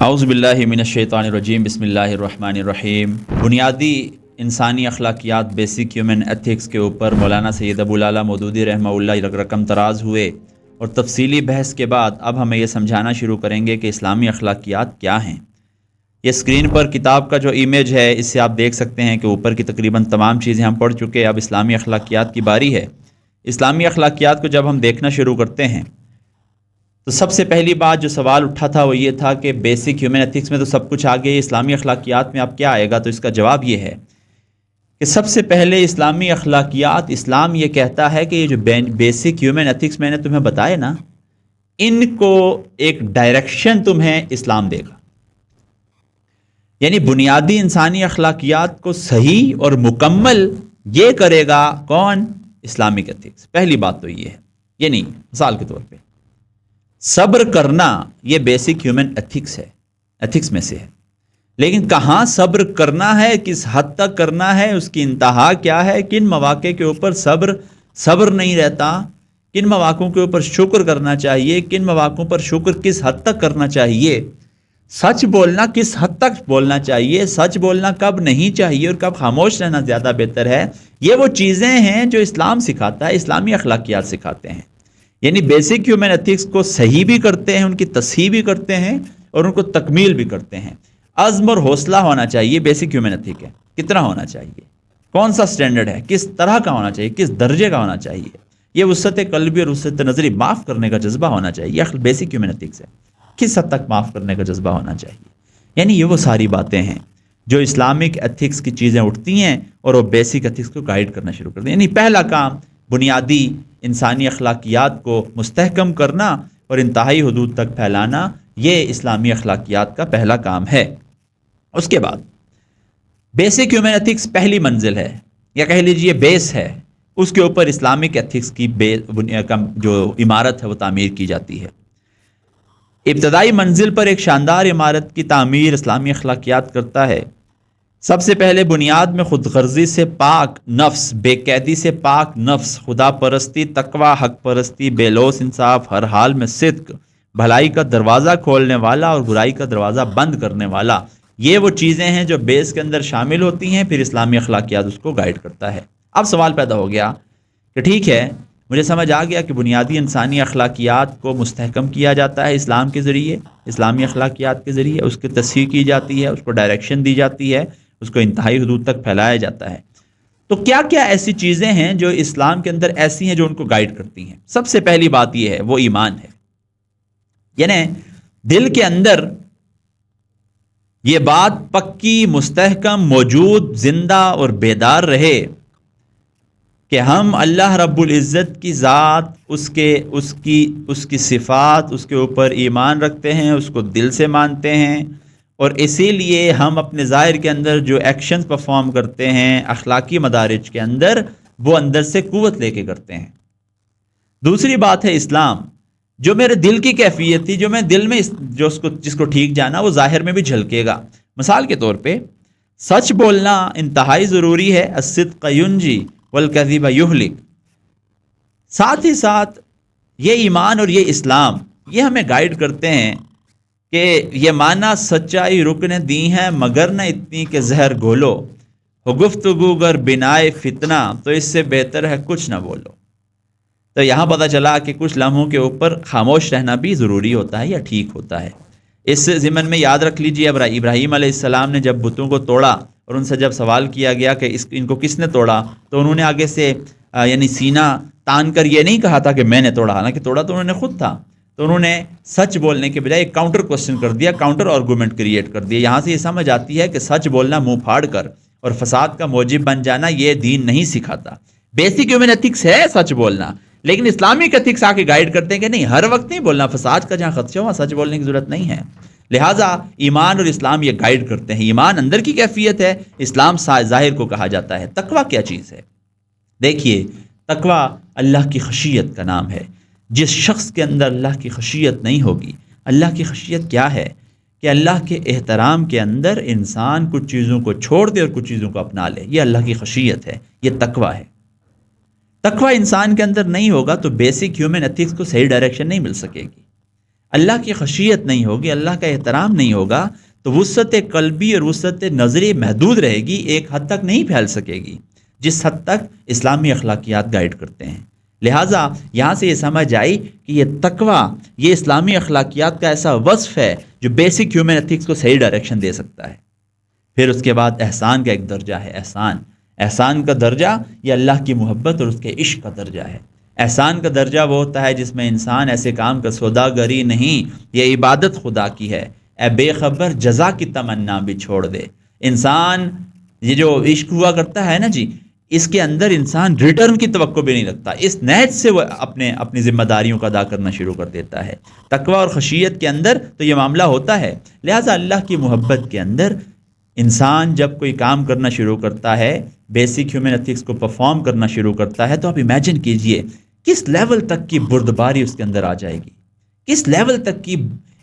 اعوذ باللہ من الشیطان الرجیم بسم اللہ الرحمن الرحیم۔ بنیادی انسانی اخلاقیات بیسک ہیومن ایتھکس کے اوپر مولانا سید ابو العلا مودودی رحمہ اللہ رقم تراز ہوئے اور تفصیلی بحث کے بعد اب ہمیں یہ سمجھانا شروع کریں گے کہ اسلامی اخلاقیات کیا ہیں۔ یہ اسکرین پر کتاب کا جو امیج ہے اس سے آپ دیکھ سکتے ہیں کہ اوپر کی تقریباً تمام چیزیں ہم پڑھ چکے، اب اسلامی اخلاقیات کی باری ہے۔ اسلامی اخلاقیات کو جب ہم دیکھنا شروع کرتے ہیں تو سب سے پہلی بات جو سوال اٹھا تھا وہ یہ تھا کہ بیسک ہیومن ایتھکس میں تو سب کچھ آگے، اسلامی اخلاقیات میں اب کیا آئے گا؟ تو اس کا جواب یہ ہے کہ سب سے پہلے اسلامی اخلاقیات، اسلام یہ کہتا ہے کہ یہ جو بیسک ہیومن ایتھکس میں نے تمہیں بتائے نا، ان کو ایک ڈائریکشن تمہیں اسلام دے گا۔ یعنی بنیادی انسانی اخلاقیات کو صحیح اور مکمل یہ کرے گا کون؟ Islamic ethics. پہلی بات تو یہ ہے، یعنی مثال کے طور پہ صبر کرنا یہ بیسک ہیومن ایتھکس ہے، ایتھکس میں سے ہے، لیکن کہاں صبر کرنا ہے، کس حد تک کرنا ہے، اس کی انتہا کیا ہے، کن مواقع کے اوپر صبر نہیں رہتا، کن مواقع کے اوپر شکر کرنا چاہیے، کن مواقع پر شکر کس حد تک کرنا چاہیے، سچ بولنا کس حد تک بولنا چاہیے، سچ بولنا کب نہیں چاہیے اور کب خاموش رہنا زیادہ بہتر ہے، یہ وہ چیزیں ہیں جو اسلام سکھاتا ہے، اسلامی اخلاقیات سکھاتے ہیں۔ یعنی بیسک ہیومن ایتھکس کو صحیح بھی کرتے ہیں، ان کی تصحیح بھی کرتے ہیں اور ان کو تکمیل بھی کرتے ہیں۔ عزم اور حوصلہ ہونا چاہیے، بیسک ہیومن ایتھک ہے، کتنا ہونا چاہیے، کون سا سٹینڈرڈ ہے، کس طرح کا ہونا چاہیے، کس درجے کا ہونا چاہیے، یہ وسعت قلبی اور وسعت نظری، معاف کرنے کا جذبہ ہونا چاہیے، یہ بیسک ہیومن ایتھکس ہے، کس حد تک معاف کرنے کا جذبہ ہونا چاہیے۔ یعنی یہ وہ ساری باتیں ہیں جو اسلامک ایتھکس کی چیزیں اٹھتی ہیں اور وہ بیسک ایتھکس کو گائیڈ کرنا شروع کرتے ہیں۔ یعنی پہلا کام بنیادی انسانی اخلاقیات کو مستحکم کرنا اور انتہائی حدود تک پھیلانا، یہ اسلامی اخلاقیات کا پہلا کام ہے۔ اس کے بعد بیسک ہیومن ایتھکس پہلی منزل ہے، یا کہہ لیجئے بیس ہے، اس کے اوپر اسلامک ایتھکس کی جو عمارت ہے وہ تعمیر کی جاتی ہے۔ ابتدائی منزل پر ایک شاندار عمارت کی تعمیر اسلامی اخلاقیات کرتا ہے۔ سب سے پہلے بنیاد میں خود غرضی سے پاک نفس، بے قیدی سے پاک نفس، خدا پرستی، تقوی، حق پرستی، بے لوث انصاف، ہر حال میں صدق، بھلائی کا دروازہ کھولنے والا اور برائی کا دروازہ بند کرنے والا، یہ وہ چیزیں ہیں جو بیس کے اندر شامل ہوتی ہیں، پھر اسلامی اخلاقیات اس کو گائیڈ کرتا ہے۔ اب سوال پیدا ہو گیا کہ ٹھیک ہے، مجھے سمجھ آ گیا کہ بنیادی انسانی اخلاقیات کو مستحکم کیا جاتا ہے اسلام کے ذریعے، اسلامی اخلاقیات کے ذریعے اس کی تصحیح کی جاتی ہے، اس کو ڈائریکشن دی جاتی ہے، اس کو انتہائی حدود تک پھیلایا جاتا ہے۔ تو کیا کیا ایسی چیزیں ہیں جو اسلام کے اندر ایسی ہیں جو ان کو گائیڈ کرتی ہیں؟ سب سے پہلی بات یہ ہے، وہ ایمان ہے۔ یعنی دل کے اندر یہ بات پکی، مستحکم، موجود، زندہ اور بیدار رہے کہ ہم اللہ رب العزت کی ذات، اس کی صفات، اس کے اوپر ایمان رکھتے ہیں، اس کو دل سے مانتے ہیں، اور اسی لیے ہم اپنے ظاہر کے اندر جو ایکشنز پرفارم کرتے ہیں اخلاقی مدارج کے اندر، وہ اندر سے قوت لے کے کرتے ہیں۔ دوسری بات ہے اسلام، جو میرے دل کی کیفیت تھی، جو میں دل میں جس کو ٹھیک جانا، وہ ظاہر میں بھی جھلکے گا۔ مثال کے طور پہ سچ بولنا انتہائی ضروری ہے، الصدق ینجی والکذب یہلک۔ ساتھ ہی ساتھ یہ ایمان اور یہ اسلام، یہ ہمیں گائیڈ کرتے ہیں کہ یہ مانا سچائی رکن دی ہیں مگر نہ اتنی کہ زہر گھولو، ہو گفتگو گر بنائے فتنہ تو اس سے بہتر ہے کچھ نہ بولو۔ تو یہاں پتہ چلا کہ کچھ لمحوں کے اوپر خاموش رہنا بھی ضروری ہوتا ہے یا ٹھیک ہوتا ہے۔ اس ضمن میں یاد رکھ لیجئے، ابراہیم علیہ السلام نے جب بتوں کو توڑا اور ان سے جب سوال کیا گیا کہ ان کو کس نے توڑا، تو انہوں نے آگے سے یعنی سینہ تان کر یہ نہیں کہا تھا کہ میں نے توڑا، حالانکہ توڑا تو انہوں نے خود تھا۔ تو انہوں نے سچ بولنے کے بجائے ایک کاؤنٹر کوسچن کر دیا، کاؤنٹر آرگومنٹ کریٹ کر دیا۔ یہاں سے یہ سمجھ آتی ہے کہ سچ بولنا منہ پھاڑ کر اور فساد کا موجب بن جانا یہ دین نہیں سکھاتا۔ بیسک ہیومن ایتھکس ہے سچ بولنا، لیکن اسلامک ایتھکس آ کے گائیڈ کرتے ہیں کہ نہیں، ہر وقت نہیں بولنا، فساد کا جہاں خدشہ ہو سچ بولنے کی ضرورت نہیں ہے۔ لہٰذا ایمان اور اسلام یہ گائیڈ کرتے ہیں۔ ایمان اندر کی کیفیت ہے، اسلام ظاہر کو کہا جاتا ہے۔ تقویٰ کیا چیز ہے؟ دیکھیے، تقویٰ اللہ کی خشیت کا نام ہے۔ جس شخص کے اندر اللہ کی خشیت نہیں ہوگی، اللہ کی خشیت کیا ہے؟ کہ اللہ کے احترام کے اندر انسان کچھ چیزوں کو چھوڑ دے اور کچھ چیزوں کو اپنا لے، یہ اللہ کی خشیت ہے، یہ تقویٰ ہے۔ تقویٰ انسان کے اندر نہیں ہوگا تو بیسک ہیومن ایتھکس کو صحیح ڈائریکشن نہیں مل سکے گی۔ اللہ کی خشیت نہیں ہوگی، اللہ کا احترام نہیں ہوگا، تو وسعت قلبی اور وسعت نظری محدود رہے گی، ایک حد تک نہیں پھیل سکے گی جس حد تک اسلامی اخلاقیات گائیڈ کرتے ہیں۔ لہٰذا یہاں سے یہ سمجھ آئی کہ یہ تقوی، یہ اسلامی اخلاقیات کا ایسا وصف ہے جو بیسک ہیومن ایتھکس کو صحیح ڈائریکشن دے سکتا ہے۔ پھر اس کے بعد احسان کا ایک درجہ ہے، احسان کا درجہ یہ اللہ کی محبت اور اس کے عشق کا درجہ ہے۔ احسان کا درجہ وہ ہوتا ہے جس میں انسان ایسے کام کا سوداگری نہیں، یہ عبادت خدا کی ہے، اے بے خبر جزا کی تمنا بھی چھوڑ دے۔ انسان یہ جو عشق ہوا کرتا ہے نا جی، اس کے اندر انسان ریٹرن کی توقع بھی نہیں رکھتا، اس نیت سے وہ اپنی ذمہ داریوں کا ادا کرنا شروع کر دیتا ہے۔ تقوی اور خشیت کے اندر تو یہ معاملہ ہوتا ہے۔ لہٰذا اللہ کی محبت کے اندر انسان جب کوئی کام کرنا شروع کرتا ہے، بیسک ہیومن ایتھکس کو پرفارم کرنا شروع کرتا ہے، تو آپ امیجن کیجئے کس لیول تک کی بردباری اس کے اندر آ جائے گی، کس لیول تک کی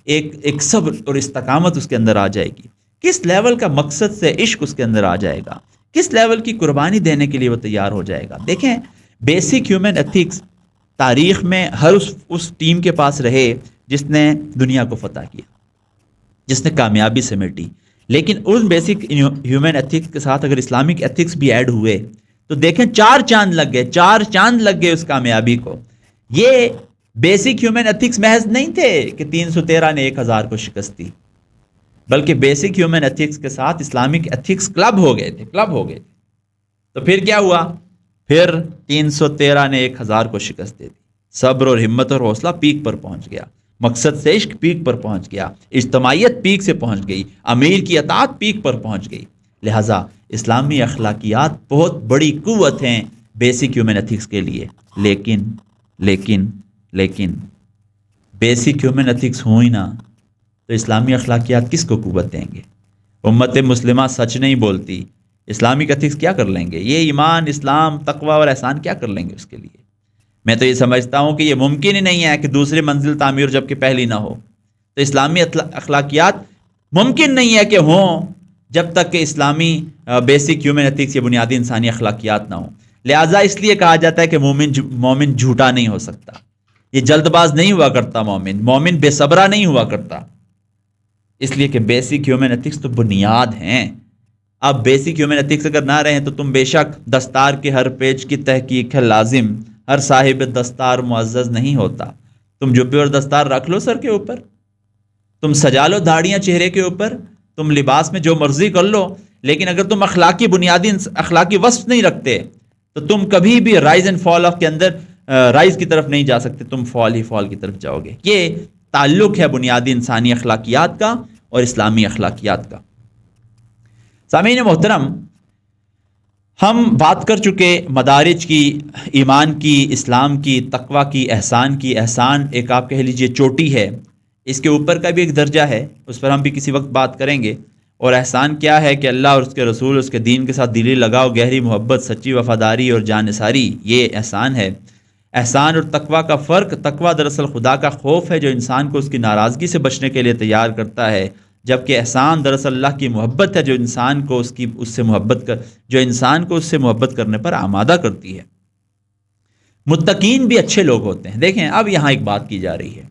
ایک صبر اور استقامت اس کے اندر آ جائے گی، کس لیول کا مقصد سے عشق اس کے اندر آ جائے گا، کس لیول کی قربانی دینے کے لیے وہ تیار ہو جائے گا۔ دیکھیں بیسک ہیومن ایتھکس تاریخ میں ہر اس ٹیم کے پاس رہے جس نے دنیا کو فتح کیا، جس نے کامیابی سمیٹی، لیکن ان بیسک ہیومن ایتھکس کے ساتھ اگر اسلامک ایتھکس بھی ایڈ ہوئے تو دیکھیں 4 چاند لگ گئے اس کامیابی کو۔ یہ بیسک ہیومن ایتھکس محض نہیں تھے کہ 313 نے 1000 کو شکست دی، بلکہ بیسک ہیومن ایتھکس کے ساتھ اسلامک ایتھکس کلب ہو گئے تھے۔ تو پھر کیا ہوا؟ پھر 313 نے 1000 کو شکست دے دی، صبر اور ہمت اور حوصلہ پیک پر پہنچ گیا، مقصد سے عشق پیک پر پہنچ گیا، اجتماعیت پیک سے پہنچ گئی، امیر کی اطاعت پیک پر پہنچ گئی۔ لہٰذا اسلامی اخلاقیات بہت بڑی قوت ہیں بیسک ہیومن ایتھکس کے لیے، لیکن بیسک ہیومن ایتھکس ہوں ہی نہ تو اسلامی اخلاقیات کس کو قوت دیں گے؟ امت مسلمہ سچ نہیں بولتی، اسلامک ایتھکس کیا کر لیں گے؟ یہ ایمان، اسلام، تقوی اور احسان کیا کر لیں گے اس کے لیے؟ میں تو یہ سمجھتا ہوں کہ یہ ممکن ہی نہیں ہے کہ دوسری منزل تعمیر جب کہ پہلی نہ ہو، تو اسلامی اخلاقیات ممکن نہیں ہے کہ ہوں جب تک کہ اسلامی بیسک ہیومن ایتھکس یا بنیادی انسانی اخلاقیات نہ ہوں۔ لہٰذا اس لیے کہا جاتا ہے کہ مومن جھوٹا نہیں ہو سکتا، یہ جلد باز نہیں ہوا کرتا، مومن بے صبرہ نہیں ہوا کرتا، اس لیے کہ بیسک ہیومن ایتھکس تو بنیاد ہیں۔ اب بیسک ہیومن ایتھکس اگر نہ رہیں تو تم بے شک دستار کے ہر پیج کی تحقیق ہے لازم، ہر صاحب دستار معزز نہیں ہوتا۔ تم جبے اور دستار رکھ لو سر کے اوپر، تم سجا لو داڑیاں چہرے کے اوپر، تم لباس میں جو مرضی کر لو، لیکن اگر تم بنیادی اخلاقی وصف نہیں رکھتے تو تم کبھی بھی رائز اینڈ فال آف کے اندر رائز کی طرف نہیں جا سکتے، تم فال کی طرف جاؤ گے۔ یہ تعلق ہے بنیادی انسانی اخلاقیات کا اور اسلامی اخلاقیات کا۔ سامعین محترم، ہم بات کر چکے مدارج کی، ایمان کی، اسلام کی، تقوی کی، احسان کی۔ احسان ایک آپ کہہ لیجئے چوٹی ہے، اس کے اوپر کا بھی ایک درجہ ہے، اس پر ہم بھی کسی وقت بات کریں گے۔ اور احسان کیا ہے کہ اللہ اور اس کے رسول، اس کے دین کے ساتھ دلی لگاؤ، گہری محبت، سچی وفاداری اور جانثاری، یہ احسان ہے۔ احسان اور تقوی کا فرق: تقوی دراصل خدا کا خوف ہے جو انسان کو اس کی ناراضگی سے بچنے کے لیے تیار کرتا ہے، جبکہ احسان دراصل اللہ کی محبت ہے جو انسان کو اس سے محبت کرنے پر آمادہ کرتی ہے۔ متقین بھی اچھے لوگ ہوتے ہیں۔ دیکھیں اب یہاں ایک بات کی جا رہی ہے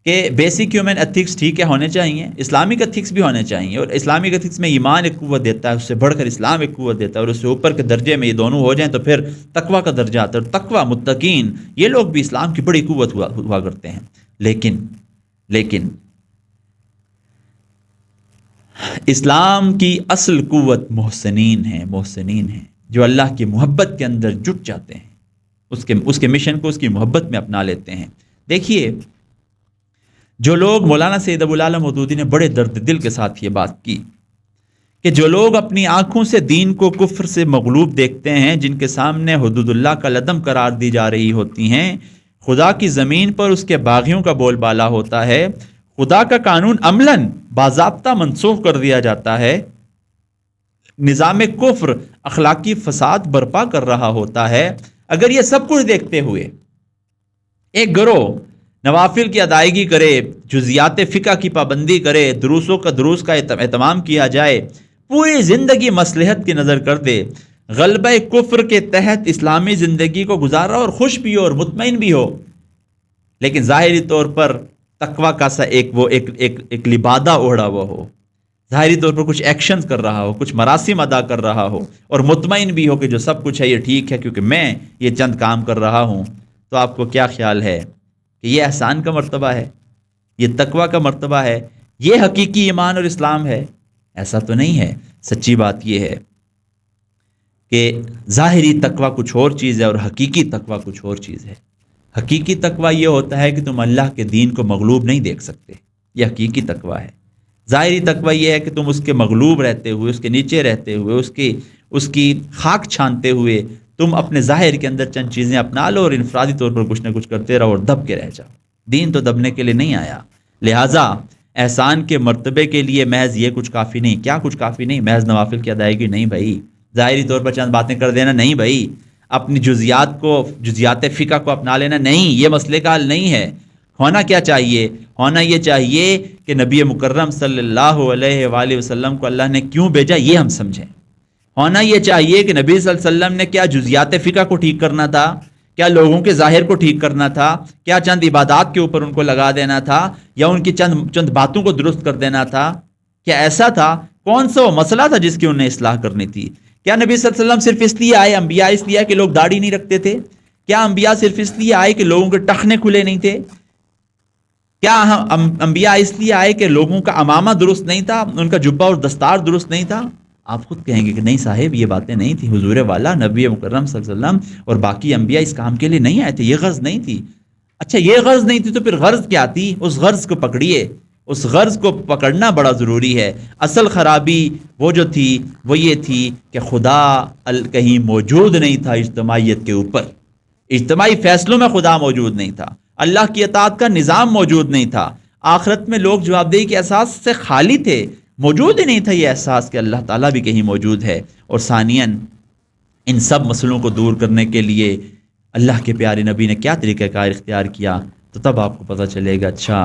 کہ بیسک ہیومن ایتھکس ٹھیک ہے ہونے چاہیے، اسلامک ایتھکس بھی ہونے چاہیے، اور اسلامک ایتھکس میں ایمان ایک قوت دیتا ہے، اس سے بڑھ کر اسلام ایک قوت دیتا ہے، اور اس سے اوپر کے درجے میں یہ دونوں ہو جائیں تو پھر تقوی کا درجہ آتا ہے، اور تقوی، متقین، یہ لوگ بھی اسلام کی بڑی قوت ہوا کرتے ہیں۔ لیکن اسلام کی اصل قوت محسنین ہیں جو اللہ کی محبت کے اندر جٹ جاتے ہیں، اس کے مشن کو اس کی محبت میں اپنا لیتے ہیں۔ دیکھیے جو لوگ، مولانا سید ابو العالی مودودی نے بڑے درد دل کے ساتھ یہ بات کی کہ جو لوگ اپنی آنکھوں سے دین کو کفر سے مغلوب دیکھتے ہیں، جن کے سامنے حدود اللہ کا لدم قرار دی جا رہی ہوتی ہیں، خدا کی زمین پر اس کے باغیوں کا بول بالا ہوتا ہے، خدا کا قانون عملاً باضابطہ منسوخ کر دیا جاتا ہے، نظام کفر اخلاقی فساد برپا کر رہا ہوتا ہے، اگر یہ سب کچھ دیکھتے ہوئے ایک گروہ نوافل کی ادائیگی کرے، جزیات فقہ کی پابندی کرے، دروس کا اہتمام کیا جائے، پوری زندگی مصلحت کی نظر کر دے، غلبہ کفر کے تحت اسلامی زندگی کو گزارا اور خوش بھی ہو اور مطمئن بھی ہو، لیکن ظاہری طور پر تقوی کا سا ایک لبادہ اوڑھا ہوا ہو، ظاہری طور پر کچھ ایکشنز کر رہا ہو، کچھ مراسم ادا کر رہا ہو، اور مطمئن بھی ہو کہ جو سب کچھ ہے یہ ٹھیک ہے کیونکہ میں یہ چند کام کر رہا ہوں، تو آپ کو کیا خیال ہے کہ یہ احسان کا مرتبہ ہے، یہ تقوی کا مرتبہ ہے، یہ حقیقی ایمان اور اسلام ہے؟ ایسا تو نہیں ہے۔ سچی بات یہ ہے کہ ظاہری تقوی کچھ اور چیز ہے اور حقیقی تقوی کچھ اور چیز ہے۔ حقیقی تقوی یہ ہوتا ہے کہ تم اللہ کے دین کو مغلوب نہیں دیکھ سکتے، یہ حقیقی تقوی ہے۔ ظاہری تقوی یہ ہے کہ تم اس کے مغلوب رہتے ہوئے، اس کے نیچے رہتے ہوئے، اس کی خاک چھانتے ہوئے تم اپنے ظاہر کے اندر چند چیزیں اپنا لو اور انفرادی طور پر کچھ نہ کچھ کرتے رہو اور دب کے رہ جاؤ۔ دین تو دبنے کے لیے نہیں آیا، لہٰذا احسان کے مرتبے کے لیے محض یہ کچھ کافی نہیں۔ کیا کچھ کافی نہیں؟ محض نوافل کی ادائیگی نہیں بھائی، ظاہری طور پر چند باتیں کر دینا نہیں بھائی، اپنی جزیات فقہ کو اپنا لینا نہیں، یہ مسئلے کا حل نہیں ہے۔ ہونا کیا چاہیے؟ ہونا یہ چاہیے کہ نبی مکرم صلی اللہ علیہ وآلہ وسلم کو اللہ نے کیوں بھیجا یہ ہم سمجھیں۔ ہونا یہ چاہیے کہ نبی صلی اللہ علیہ وسلم نے کیا جزیات فقہ کو ٹھیک کرنا تھا؟ کیا لوگوں کے ظاہر کو ٹھیک کرنا تھا؟ کیا چند عبادات کے اوپر ان کو لگا دینا تھا یا ان کی چند باتوں کو درست کر دینا تھا؟ کیا ایسا تھا؟ کون سا وہ مسئلہ تھا جس کی انہیں اصلاح کرنی تھی؟ کیا نبی صلی اللہ علیہ وسلم صرف اس لیے آئے، انبیاء اس لیے کہ لوگ داڑھی نہیں رکھتے تھے؟ کیا انبیاء صرف اس لیے آئے کہ لوگوں کے ٹخنے کھلے نہیں تھے؟ کیا انبیاء اس لیے آئے کہ لوگوں کا عمامہ درست نہیں تھا، ان کا جبہ اور دستار درست نہیں تھا؟ آپ خود کہیں گے کہ نہیں صاحب یہ باتیں نہیں تھی، حضور والا نبی مکرم صلی اللہ علیہ وسلم اور باقی انبیاء اس کام کے لیے نہیں آئے تھے، یہ غرض نہیں تھی۔ اچھا یہ غرض نہیں تھی تو پھر غرض کیا تھی؟ اس غرض کو پکڑیے، اس غرض کو پکڑنا بڑا ضروری ہے۔ اصل خرابی وہ جو تھی وہ یہ تھی کہ خدا کہیں موجود نہیں تھا اجتماعیت کے اوپر، اجتماعی فیصلوں میں خدا موجود نہیں تھا، اللہ کی اطاعت کا نظام موجود نہیں تھا، آخرت میں لوگ جواب دہی کے احساس سے خالی تھے، موجود ہی نہیں تھا یہ احساس کہ اللہ تعالیٰ بھی کہیں موجود ہے۔ اور ثانیاً ان سب مسئلوں کو دور کرنے کے لیے اللہ کے پیارے نبی نے کیا طریقہ کار اختیار کیا، تو تب آپ کو پتہ چلے گا اچھا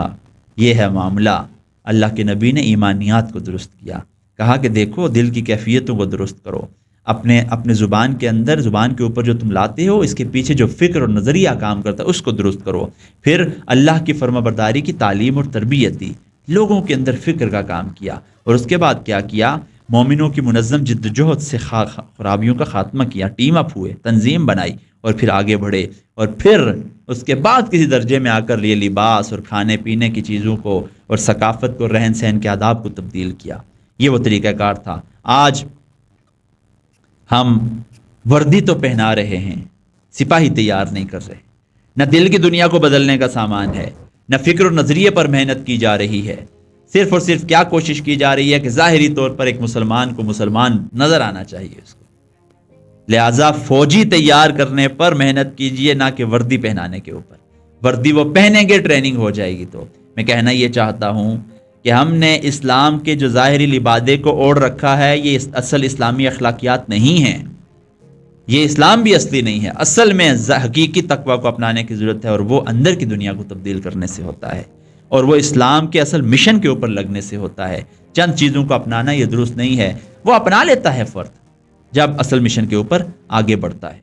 یہ ہے معاملہ۔ اللہ کے نبی نے ایمانیات کو درست کیا، کہا کہ دیکھو دل کی کیفیتوں کو درست کرو، اپنے زبان کے اندر، زبان کے اوپر جو تم لاتے ہو اس کے پیچھے جو فکر اور نظریہ کام کرتا ہے اس کو درست کرو۔ پھر اللہ کی فرما برداری کی تعلیم اور تربیت دی، لوگوں کے اندر فکر کا کام کیا، اور اس کے بعد کیا کیا؟ مومنوں کی منظم جد جہد سے خرابیوں کا خاتمہ کیا، ٹیم اپ ہوئے، تنظیم بنائی اور پھر آگے بڑھے، اور پھر اس کے بعد کسی درجے میں آ کر یہ لباس اور کھانے پینے کی چیزوں کو اور ثقافت کو، رہن سہن کے آداب کو تبدیل کیا۔ یہ وہ طریقہ کار تھا۔ آج ہم وردی تو پہنا رہے ہیں، سپاہی تیار نہیں کر رہے، نہ دل کی دنیا کو بدلنے کا سامان ہے، نہ فکر اور نظریے پر محنت کی جا رہی ہے، صرف اور صرف کیا کوشش کی جا رہی ہے کہ ظاہری طور پر ایک مسلمان کو مسلمان نظر آنا چاہیے اس کو، لہٰذا فوجی تیار کرنے پر محنت کیجئے، نہ کہ وردی پہنانے کے اوپر۔ وردی وہ پہنیں گے ٹریننگ ہو جائے گی۔ تو میں کہنا یہ چاہتا ہوں کہ ہم نے اسلام کے جو ظاہری لبادے کو اوڑھ رکھا ہے یہ اصل اسلامی اخلاقیات نہیں ہیں، یہ اسلام بھی اصلی نہیں ہے۔ اصل میں حقیقی تقوی کو اپنانے کی ضرورت ہے، اور وہ اندر کی دنیا کو تبدیل کرنے سے ہوتا ہے، اور وہ اسلام کے اصل مشن کے اوپر لگنے سے ہوتا ہے۔ چند چیزوں کو اپنانا یہ درست نہیں ہے، وہ اپنا لیتا ہے فرد جب اصل مشن کے اوپر آگے بڑھتا ہے۔